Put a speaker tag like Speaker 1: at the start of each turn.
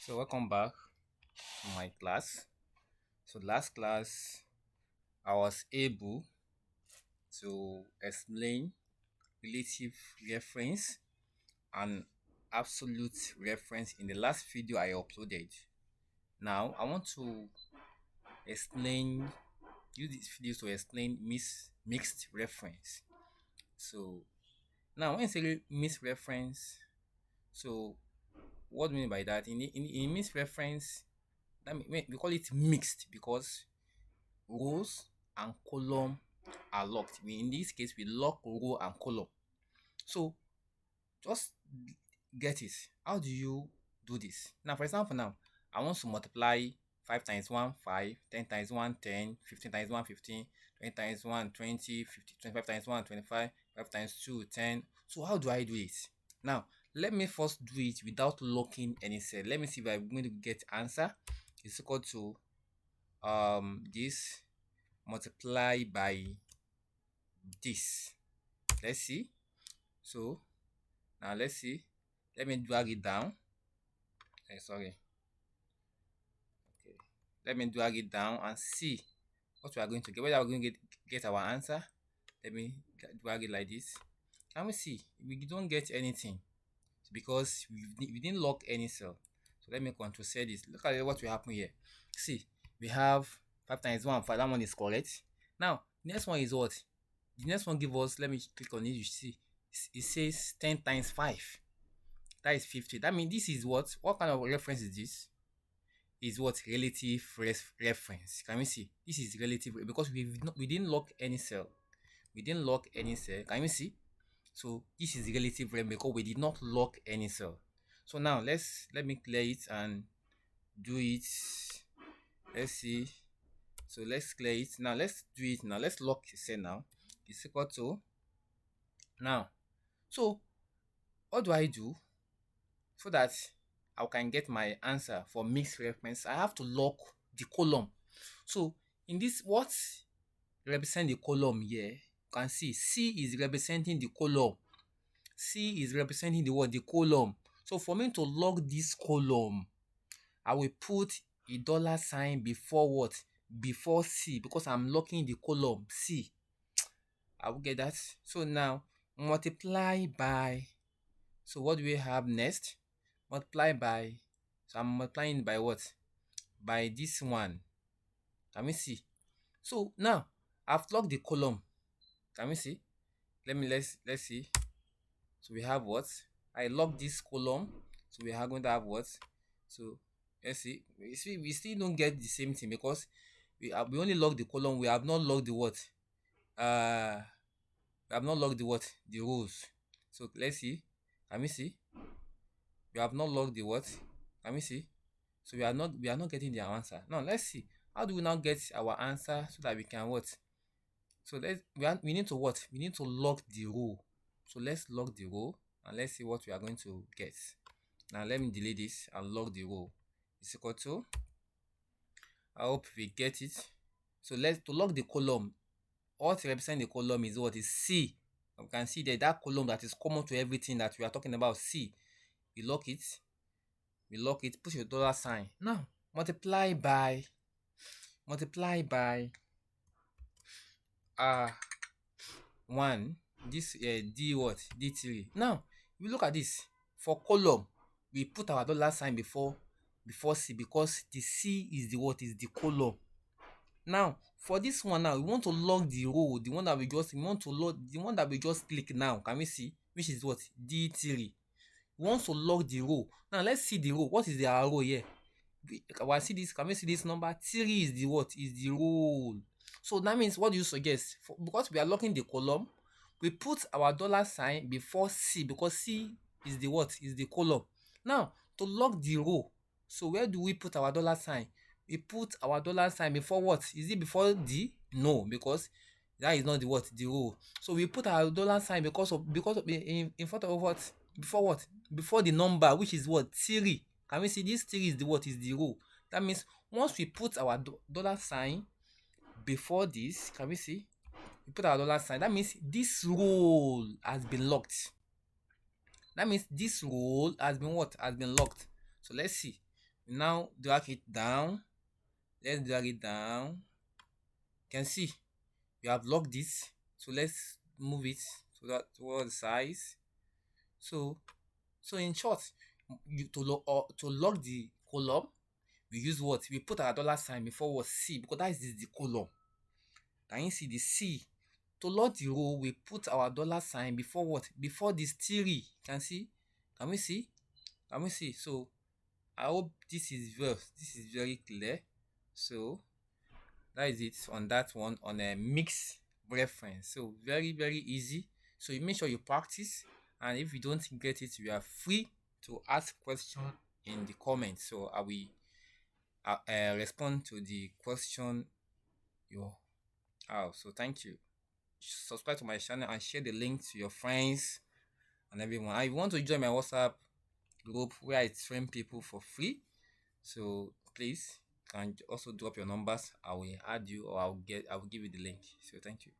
Speaker 1: So welcome back to my class. So last class I was able to explain relative reference and absolute reference in the last video I uploaded. Now I want to explain use this video to explain mixed reference. So now when you say mixed reference, so what do you mean by that? In mixed reference, we call it mixed because rows and column are locked. In this case, we lock row and column. So just get it. How do you do this? Now, for example, now I want to multiply 5 times 1, 5, 10 times 1, 10, 15 times 1, 15, 20 times 1, 20, 50, 25 times 1, 25, 5 times 2, 10. So how do I do it? Now, let me first do it without locking any cell. Let me see if I'm going to get answer. It's equal to this multiply by this. Let's see. So now let's see. Let me drag it down. Sorry. Okay. Let me drag it down and see what we are going to get. Whether we're going to get our answer. Let me drag it like this. Can we see? We don't get anything because we didn't lock any cell. So let me control C this. Look at what will happen here. See, we have 5 times 1. 5. That one is correct. Now, next one is what? The next one give us, let me click on it, you see, it says 10 times 5. That is 50. That means this is what kind of reference is this? Is what? Relative reference. Can we see? This is relative because we didn't lock any cell. We didn't lock any cell. Can we see? So this is relative reference because we did not lock any cell. So now let me clear it and do it. Let's see. So let's clear it. Now let's do it now. Let's lock the cell now. It's equal to now. So what do I do so that I can get my answer for mixed reference? I have to lock the column. So in this, what represent the column here? You can see C is representing the column. C is representing the what? The column. So for me to lock this column, I will put a $sign before what? Before C, because I'm locking the column C. I will get that. So now multiply by, so what do we have next? Multiply by, so I'm multiplying by what? By this one. Can we see? So now I've locked the column. Can we see? Let's see. So we have what? I locked this column. So we are going to have what? So let's see. We still don't get the same thing because we only locked the column. We have not locked the what? We have not locked the what? The rows. So let's see. Can we see? We have not locked the what? Can we see? So we are not getting the answer. Now let's see. How do we now get our answer so that we can what? So we need to what? We need to lock the row. So let's lock the row and let's see what we are going to get. Now let me delete this and lock the row. It's equal to, I hope we get it. So to lock the column, what represents the column is what? Is C. You can see that column that is common to everything that we are talking about, C. We lock it, put your $sign. Now multiply by 1, this D what? D3. Now we look at this. For column, we put our $sign before C because the C is the what? Is the column. Now for this one now, we want to lock the row, the one that we just click now. Can we see? Which is what? D3. We want to lock the row. Now let's see the row. What is the row here? Can we see this number? 3 is the what? Is the row. So that means, what do you suggest? Because we are locking the column, we put our $sign before C because C is the what? Is the column. Now to lock the row, so where do we put our $sign? We put our $sign before what? Is it before D? No, because that is not the what? The row. So we put our $sign because of in front of what? Before what? Before the number, which is what? 3. Can we see this 3 is the what? Is the row. That means once we put our $sign before this, can we see? We put our $sign. That means this row has been locked. That means this row has been what? Has been locked. So let's see. Now drag it down. Let's drag it down. You can see we have locked this. So let's move it to that towards the size. So in short, to lock the column, we use what? We put our dollar sign before what? C, because that is the column. Can you see the C? To lock the row, we put our dollar sign before what? Before this theory. Can see? Can we see? Can we see? So I hope this is very clear. So that is it on that one, on a mixed reference. So very easy. So you make sure you practice, and if you don't get it, you are free to ask question in the comments. So I will respond to the question you have. So thank you. Subscribe to my channel and share the link to your friends and everyone. And if you want to join my WhatsApp group where I train people for free, so please can also drop your numbers. I will add you, or I will give you the link. So thank you.